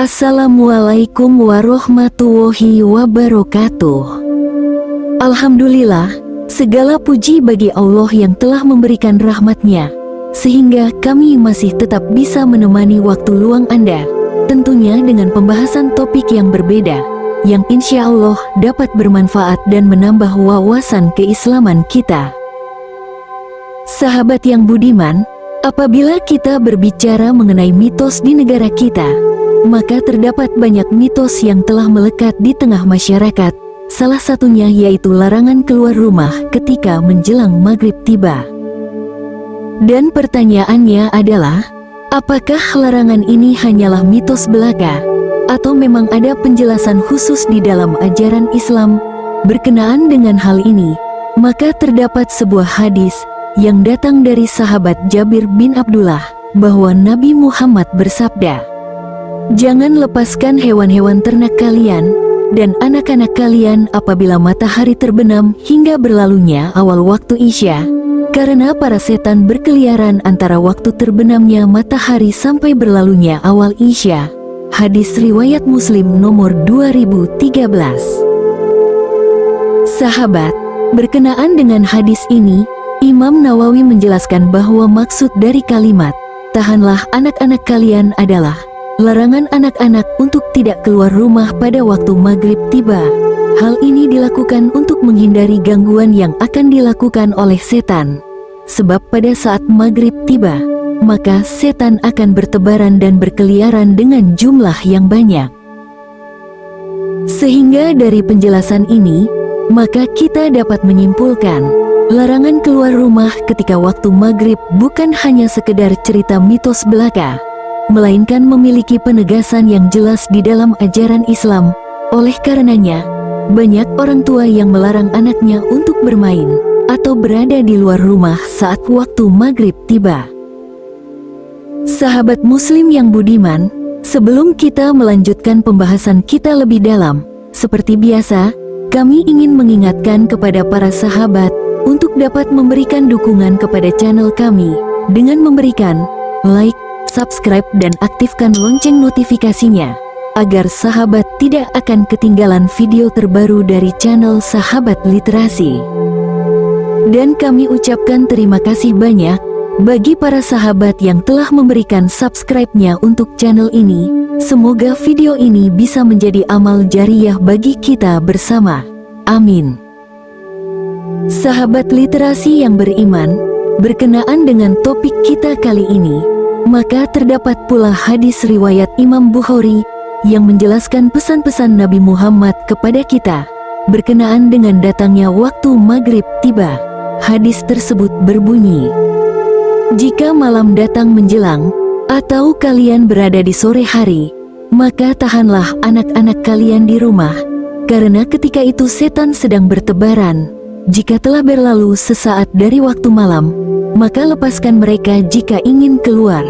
Assalamualaikum warahmatullahi wabarakatuh. Alhamdulillah, segala puji bagi Allah yang telah memberikan rahmat-Nya, sehingga kami masih tetap bisa menemani waktu luang Anda, tentunya dengan pembahasan topik yang berbeda, yang insya Allah dapat bermanfaat dan menambah wawasan keislaman kita. Sahabat yang budiman, apabila kita berbicara mengenai mitos di negara kita, maka terdapat banyak mitos yang telah melekat di tengah masyarakat. Salah satunya yaitu larangan keluar rumah ketika menjelang maghrib tiba. Dan pertanyaannya adalah, apakah larangan ini hanyalah mitos belaka, atau memang ada penjelasan khusus di dalam ajaran Islam berkenaan dengan hal ini? Maka terdapat sebuah hadis yang datang dari sahabat Jabir bin Abdullah, bahwa Nabi Muhammad bersabda, "Jangan lepaskan hewan-hewan ternak kalian dan anak-anak kalian apabila matahari terbenam hingga berlalunya awal waktu Isya, karena para setan berkeliaran antara waktu terbenamnya matahari sampai berlalunya awal Isya." Hadis riwayat Muslim nomor 2013. Sahabat, berkenaan dengan hadis ini, Imam Nawawi menjelaskan bahwa maksud dari kalimat "tahanlah anak-anak kalian" adalah larangan anak-anak untuk tidak keluar rumah pada waktu maghrib tiba. Hal ini dilakukan untuk menghindari gangguan yang akan dilakukan oleh setan. Sebab pada saat maghrib tiba, maka setan akan bertebaran dan berkeliaran dengan jumlah yang banyak. Sehingga dari penjelasan ini, maka kita dapat menyimpulkan, larangan keluar rumah ketika waktu maghrib bukan hanya sekedar cerita mitos belaka, melainkan memiliki penegasan yang jelas di dalam ajaran Islam. Oleh karenanya, banyak orang tua yang melarang anaknya untuk bermain atau berada di luar rumah saat waktu maghrib tiba. Sahabat muslim yang budiman, sebelum kita melanjutkan pembahasan kita lebih dalam, seperti biasa, kami ingin mengingatkan kepada para sahabat untuk dapat memberikan dukungan kepada channel kami dengan memberikan like, subscribe dan aktifkan lonceng notifikasinya, agar sahabat tidak akan ketinggalan video terbaru dari channel Sahabat Literasi. Dan kami ucapkan terima kasih banyak bagi para sahabat yang telah memberikan subscribe-nya untuk channel ini. Semoga video ini bisa menjadi amal jariyah bagi kita bersama. Amin. Sahabat literasi yang beriman, berkenaan dengan topik kita kali ini, maka terdapat pula hadis riwayat Imam Bukhari yang menjelaskan pesan-pesan Nabi Muhammad kepada kita berkenaan dengan datangnya waktu maghrib tiba. Hadis tersebut berbunyi, "Jika malam datang menjelang, atau kalian berada di sore hari, maka tahanlah anak-anak kalian di rumah, karena ketika itu setan sedang bertebaran. Jika telah berlalu sesaat dari waktu malam, maka lepaskan mereka jika ingin keluar.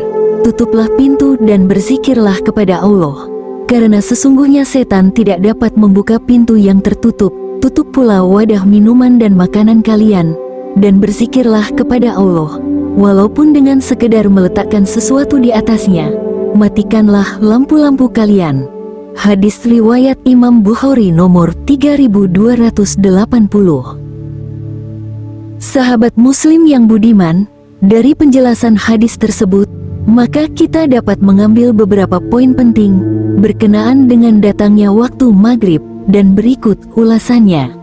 Tutuplah pintu dan berzikirlah kepada Allah, karena sesungguhnya setan tidak dapat membuka pintu yang tertutup. Tutup pula wadah minuman dan makanan kalian, dan berzikirlah kepada Allah, walaupun dengan sekedar meletakkan sesuatu di atasnya. Matikanlah lampu-lampu kalian." Hadis riwayat Imam Bukhari nomor 3280. Sahabat muslim yang budiman, dari penjelasan hadis tersebut, maka kita dapat mengambil beberapa poin penting berkenaan dengan datangnya waktu maghrib, dan berikut ulasannya.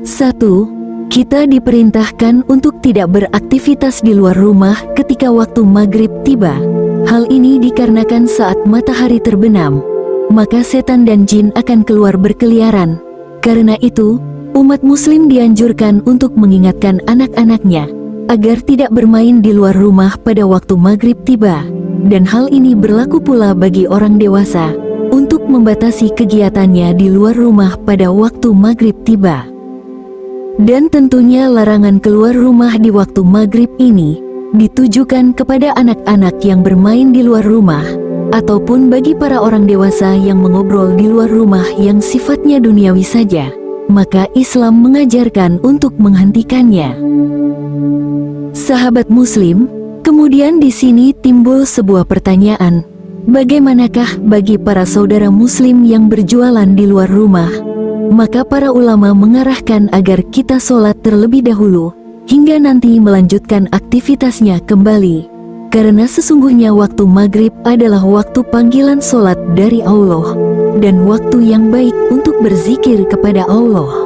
1. Kita diperintahkan untuk tidak beraktivitas di luar rumah ketika waktu maghrib tiba. Hal ini dikarenakan saat matahari terbenam, maka setan dan jin akan keluar berkeliaran. Karena itu, umat muslim dianjurkan untuk mengingatkan anak-anaknya agar tidak bermain di luar rumah pada waktu maghrib tiba. Dan hal ini berlaku pula bagi orang dewasa untuk membatasi kegiatannya di luar rumah pada waktu maghrib tiba. Dan tentunya larangan keluar rumah di waktu maghrib ini ditujukan kepada anak-anak yang bermain di luar rumah, ataupun bagi para orang dewasa yang mengobrol di luar rumah yang sifatnya duniawi saja. Maka Islam mengajarkan untuk menghentikannya. Sahabat muslim, kemudian di sini timbul sebuah pertanyaan, Bagaimanakah bagi para saudara muslim yang berjualan di luar rumah? Maka para ulama mengarahkan agar kita sholat terlebih dahulu, hingga nanti melanjutkan aktivitasnya kembali. Karena sesungguhnya waktu maghrib adalah waktu panggilan sholat dari Allah, dan waktu yang baik untuk berzikir kepada Allah.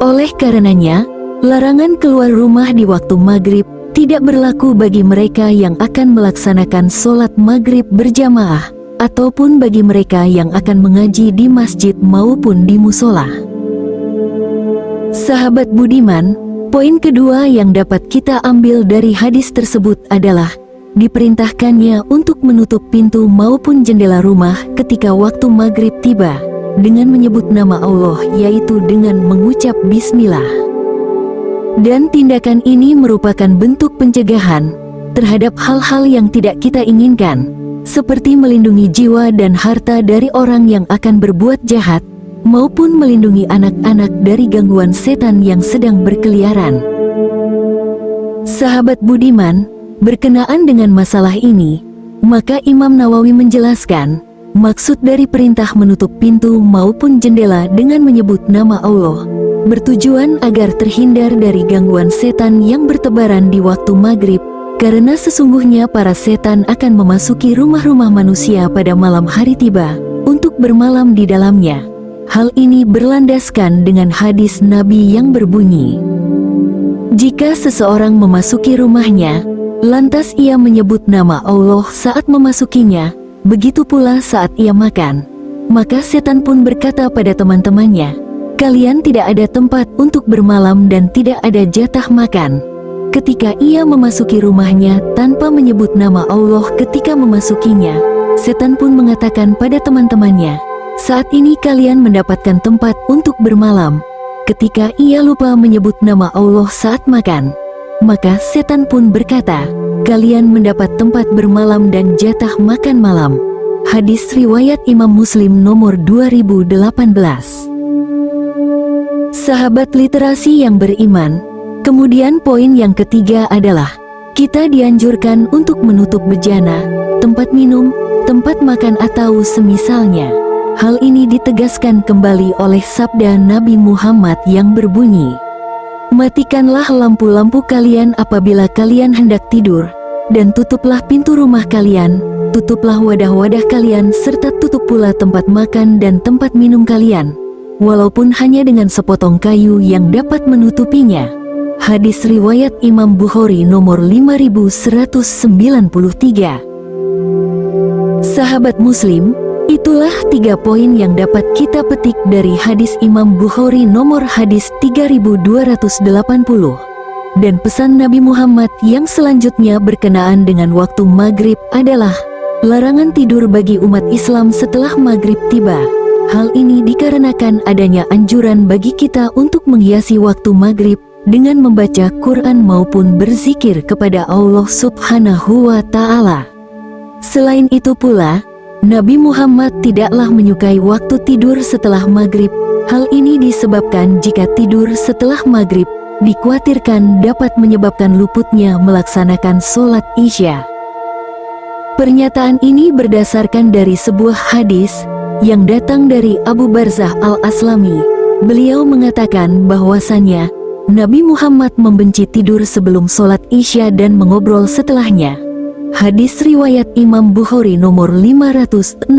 Oleh karenanya, larangan keluar rumah di waktu maghrib tidak berlaku bagi mereka yang akan melaksanakan sholat maghrib berjamaah, ataupun bagi mereka yang akan mengaji di masjid maupun di musola. Sahabat budiman, poin kedua yang dapat kita ambil dari hadis tersebut adalah diperintahkannya untuk menutup pintu maupun jendela rumah ketika waktu maghrib tiba dengan menyebut nama Allah, yaitu dengan mengucap bismillah. Dan tindakan ini merupakan bentuk pencegahan terhadap hal-hal yang tidak kita inginkan, seperti melindungi jiwa dan harta dari orang yang akan berbuat jahat, maupun melindungi anak-anak dari gangguan setan yang sedang berkeliaran. Sahabat budiman, berkenaan dengan masalah ini, maka Imam Nawawi menjelaskan, maksud dari perintah menutup pintu maupun jendela dengan menyebut nama Allah, bertujuan agar terhindar dari gangguan setan yang bertebaran di waktu maghrib, karena sesungguhnya para setan akan memasuki rumah-rumah manusia pada malam hari tiba, untuk bermalam di dalamnya. Hal ini berlandaskan dengan hadis Nabi yang berbunyi, jika seseorang memasuki rumahnya, lantas ia menyebut nama Allah saat memasukinya, begitu pula saat ia makan, maka setan pun berkata pada teman-temannya, kalian tidak ada tempat untuk bermalam dan tidak ada jatah makan. Ketika ia memasuki rumahnya tanpa menyebut nama Allah ketika memasukinya, setan pun mengatakan pada teman-temannya, saat ini kalian mendapatkan tempat untuk bermalam. Ketika ia lupa menyebut nama Allah saat makan, maka setan pun berkata, kalian mendapat tempat bermalam dan jatah makan malam. Hadis riwayat Imam Muslim nomor 2018. Sahabat literasi yang beriman, kemudian poin yang ketiga adalah, kita dianjurkan untuk menutup bejana, tempat minum, tempat makan atau semisalnya. Hal ini ditegaskan kembali oleh sabda Nabi Muhammad yang berbunyi, matikanlah lampu-lampu kalian apabila kalian hendak tidur, dan tutuplah pintu rumah kalian, tutuplah wadah-wadah kalian, serta tutup pula tempat makan dan tempat minum kalian, walaupun hanya dengan sepotong kayu yang dapat menutupinya. Hadis riwayat Imam Bukhari nomor 5193. Sahabat muslim, itulah 3 poin yang dapat kita petik dari hadis Imam Bukhari nomor hadis 3280. Dan pesan Nabi Muhammad yang selanjutnya berkenaan dengan waktu maghrib adalah larangan tidur bagi umat Islam setelah maghrib tiba. Hal ini dikarenakan adanya anjuran bagi kita untuk menghiasi waktu maghrib dengan membaca Quran maupun berzikir kepada Allah Subhanahu wa Ta'ala. Selain itu pula, Nabi Muhammad tidaklah menyukai waktu tidur setelah maghrib. Hal ini disebabkan jika tidur setelah maghrib dikhawatirkan dapat menyebabkan luputnya melaksanakan sholat Isya. Pernyataan ini berdasarkan dari sebuah hadis yang datang dari Abu Barzah al-Aslami. Beliau mengatakan bahwasannya Nabi Muhammad membenci tidur sebelum sholat Isya dan mengobrol setelahnya. Hadis riwayat Imam Bukhari nomor 568.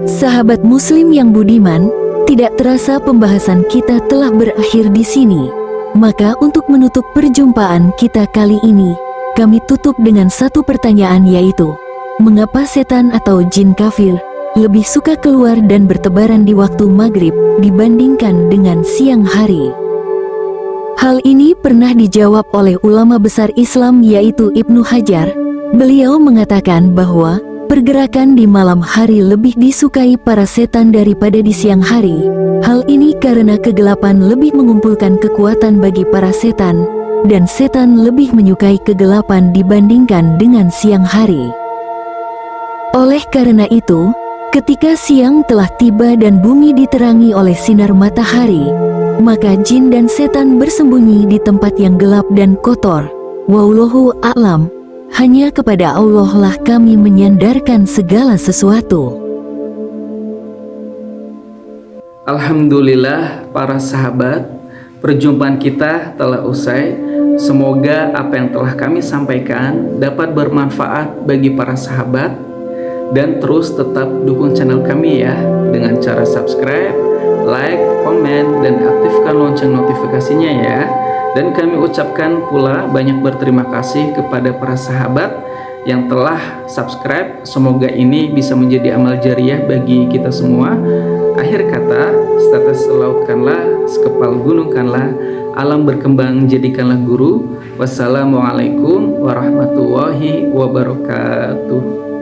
Sahabat muslim yang budiman, tidak terasa pembahasan kita telah berakhir di sini. Maka untuk menutup perjumpaan kita kali ini, kami tutup dengan satu pertanyaan, yaitu, mengapa setan atau jin kafir lebih suka keluar dan bertebaran di waktu maghrib dibandingkan dengan siang hari? Hal ini pernah dijawab oleh ulama besar Islam, yaitu Ibnu Hajar. Beliau mengatakan bahwa pergerakan di malam hari lebih disukai para setan daripada di siang hari. Hal ini karena kegelapan lebih mengumpulkan kekuatan bagi para setan, dan setan lebih menyukai kegelapan dibandingkan dengan siang hari. Oleh karena itu, ketika siang telah tiba dan bumi diterangi oleh sinar matahari, maka jin dan setan bersembunyi di tempat yang gelap dan kotor. Wallahu a'lam. Hanya kepada Allah lah kami menyandarkan segala sesuatu. Alhamdulillah para sahabat, perjumpaan kita telah usai. Semoga apa yang telah kami sampaikan dapat bermanfaat bagi para sahabat. Dan terus tetap dukung channel kami ya, dengan cara subscribe, like, komen, dan aktifkan lonceng notifikasinya ya. Dan kami ucapkan pula banyak berterima kasih kepada para sahabat yang telah subscribe. Semoga ini bisa menjadi amal jariah bagi kita semua. Akhir kata, status lautkanlah, sekepal gunungkanlah, alam berkembang jadikanlah guru. Wassalamualaikum warahmatullahi wabarakatuh.